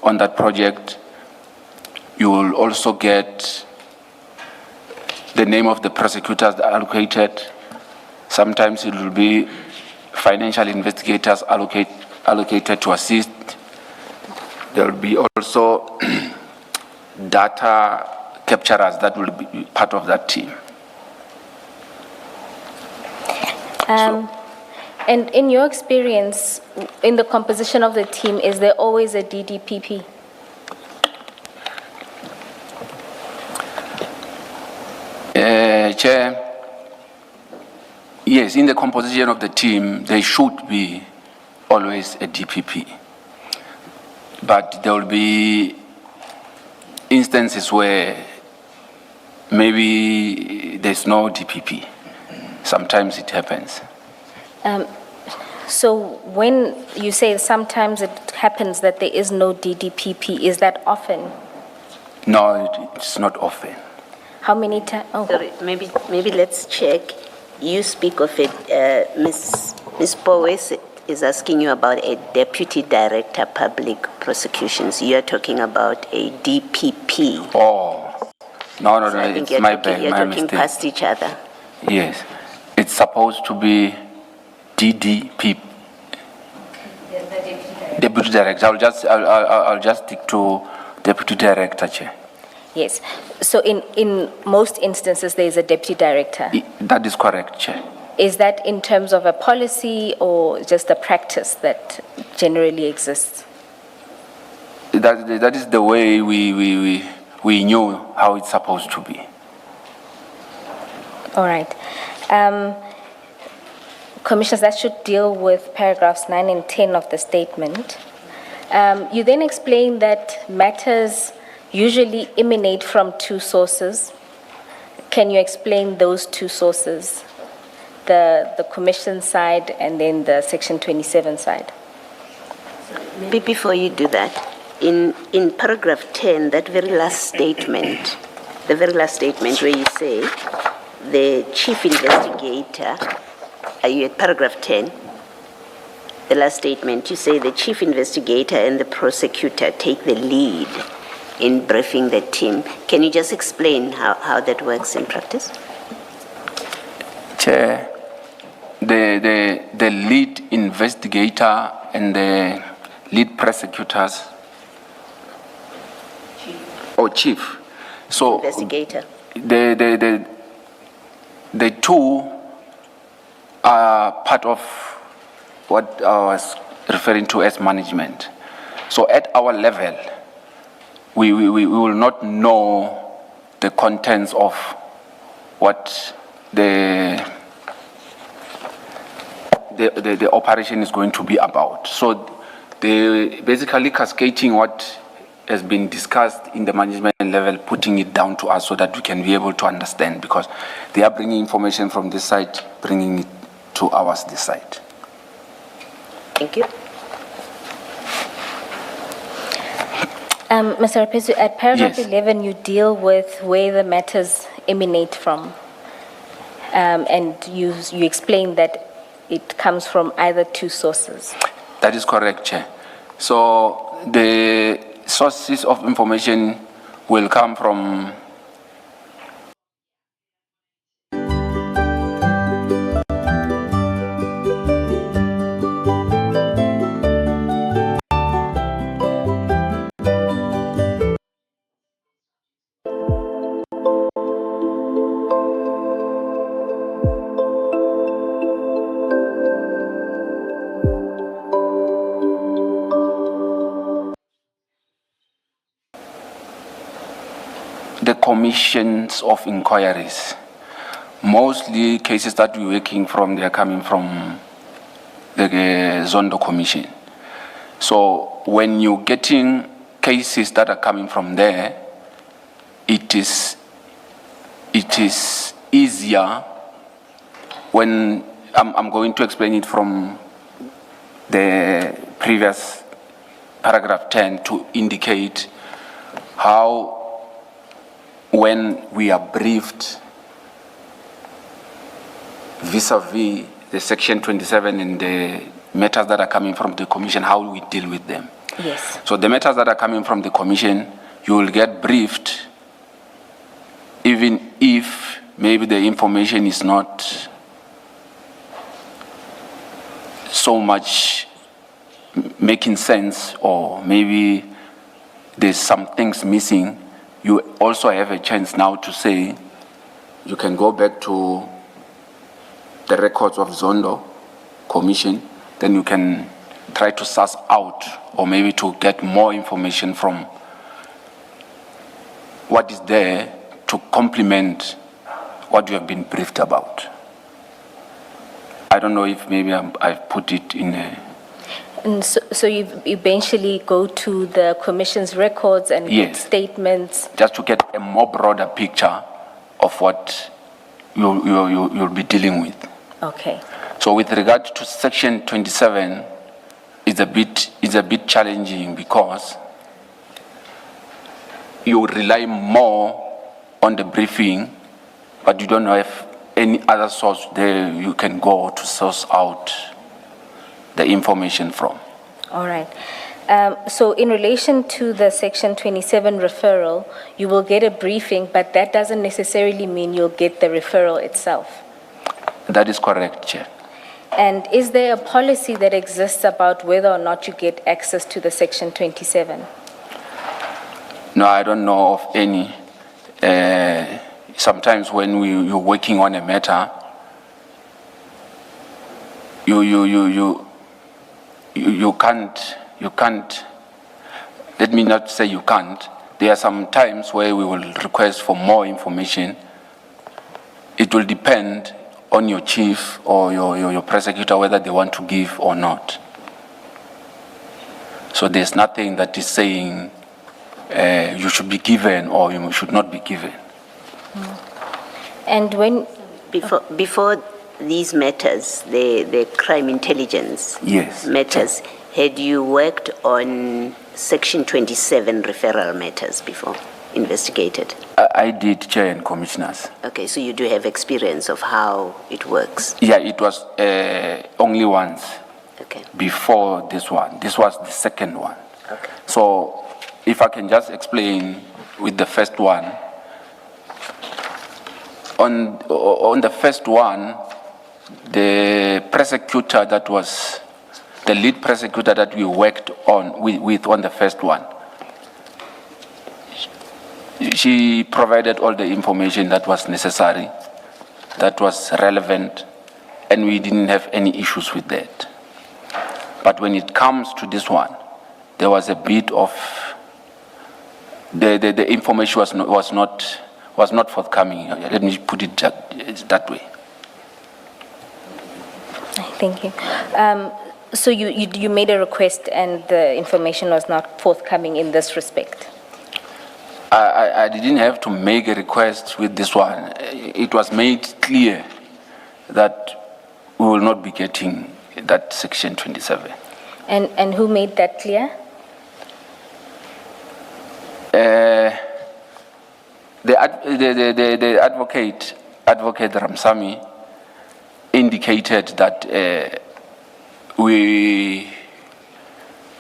on that project. You will also get the name of the prosecutors allocated. Sometimes it will be financial investigators allocated to assist. There will be also data capturers that will be part of that team. And in your experience, in the composition of the team, is there always a DDPP? Chair, yes, in the composition of the team, there should be always a DPP. But there will be instances where maybe there's no DPP. Sometimes it happens. So when you say sometimes it happens that there is no DDPP, is that often? No, it's not often. How many times? Oh. Sorry, maybe let's check. You speak of it, Ms. Powes is asking you about a Deputy Director Public Prosecutions. You are talking about a DPP. Oh, no, So it's my bad, you're my talking mistake. past each other. Yes, it's supposed to be DDP. Deputy Director. I'll just stick to Deputy Director, Chair. Yes. So in most instances, there is a deputy director. That is correct, Chair. Is that in terms of a policy or just a practice that generally exists? That is the way we knew how it's supposed to be. All right. Commissioners, that should deal with paragraphs 9 and 10 of the statement. You then explain that matters usually emanate from two sources. Can you explain those two sources? The Commission side and then the Section 27 side. Maybe before you do that, in paragraph 10, that very last statement, the very last statement where you say the chief investigator, are you at paragraph 10? The last statement, you say the chief investigator and the prosecutor take the lead in briefing the team. Can you just explain how that works in practice? Chair, the lead investigator and the lead prosecutors, or chief. So Investigator. The two are part of what I was referring to as management. So at our level, we will not know the contents of what the operation is going to be about. So they basically cascading what has been discussed in the management level, putting it down to us so that we can be able to understand, because they are bringing information from this side, bringing it to ours this side. Thank you. Mr. Rapesu, at paragraph Yes. 11, you deal with where the matters emanate from. And you explain that it comes from either two sources. That is correct, Chair. So the sources of information will come from the commissions of inquiries. Mostly cases that we're working from, they are coming from the Zondo Commission. So when you're getting cases that are coming from there, it is easier when I'm going to explain it from the previous paragraph 10 to indicate how, when we are briefed vis-a-vis the Section 27 and the matters that are coming from the Commission, how we deal with them. Yes. So the matters that are coming from the commission, you will get briefed, even if maybe the information is not so much making sense, or maybe there's some things missing. You also have a chance now to say, you can go back to the records of Zondo Commission, then you can try to suss out, or maybe to get more information from what is there to complement what you have been briefed about. I don't know if maybe I've put it in a... And so you eventually go to the commission's records and get Yes. statements. just to get a more broader picture of what you'll be dealing with. Okay. So with regard to section 27, it's a bit challenging because you rely more on the briefing, but you don't have any other source there you can go to source out the information from. All right. So in relation to the Section 27 referral, you will get a briefing, but that doesn't necessarily mean you'll get the referral itself. That is correct, Chair. And is there a policy that exists about whether or not you get access to the Section 27? No, I don't know of any. Sometimes when you're working on a matter, you can't, let me not say you can't. There are some times where we will request for more information. It will depend on your chief or your prosecutor whether they want to give or not. So there's nothing that is saying you should be given or you should not be given. And when, Before these matters, the crime intelligence Yes. matters, had you worked on Section 27 referral matters before, investigated? I did, Chair and Commissioners. Okay, so you do have experience of how it works. Yeah, it was only once Okay, before this one. This was the second one. okay. So if I can just explain with the first one. On the first one, the prosecutor that was the lead prosecutor that we worked on with on the first one, she provided all the information that was necessary, that was relevant, and we didn't have any issues with that. But when it comes to this one, there was a bit of the information was not forthcoming. Let me put it that way. thank you. So you made a request and the information was not forthcoming in this respect? I didn't have to make a request with this one. It was made clear that we will not be getting that Section 27. And who made that clear? The advocate Ramsamy indicated that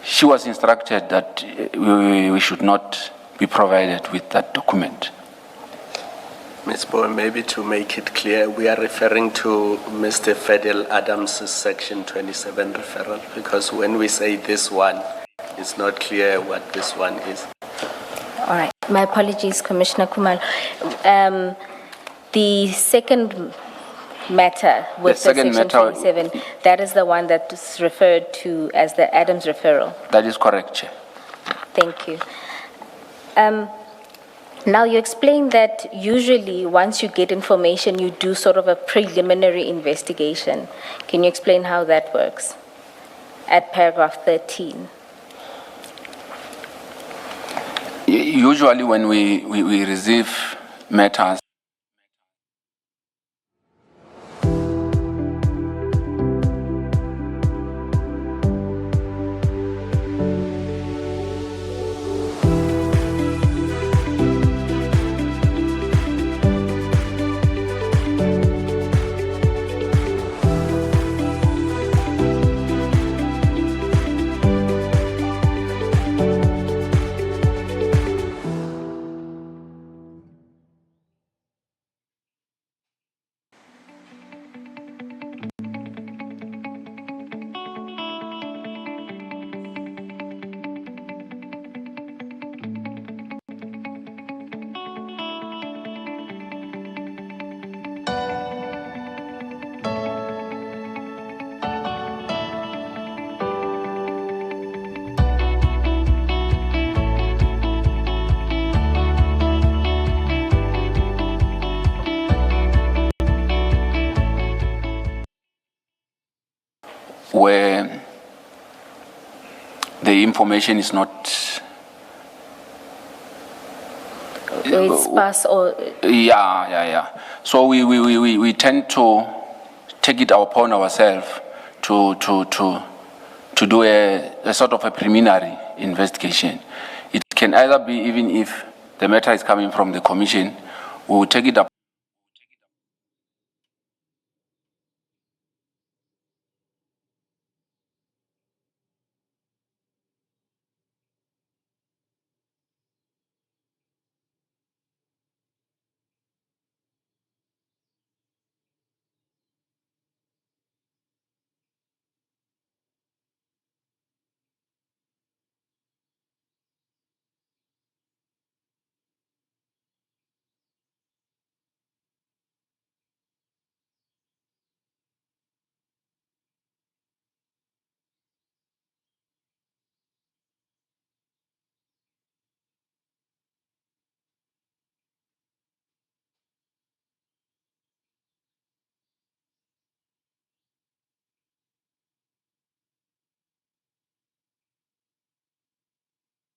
she was instructed that we should not be provided with that document. Ms. Bowen, maybe to make it clear, we are referring to Mr. Fidel Adams' Section 27 referral, because when we say this one, it's not clear what this one is. All right. My apologies, Commissioner Kumalo. The second matter with the second Section matter- 27, that is the one that is referred to as the Adams referral. That is correct, Chair. Thank you. Now, you explained that usually once you get information, you do sort of a preliminary investigation. Can you explain how that works at paragraph 13? Usually when we receive matters, where the information is not, It's sparse or, yeah. So we tend to take it upon ourselves to do a sort of a preliminary investigation. It can either be, even if the matter is coming from the commission, we will take it up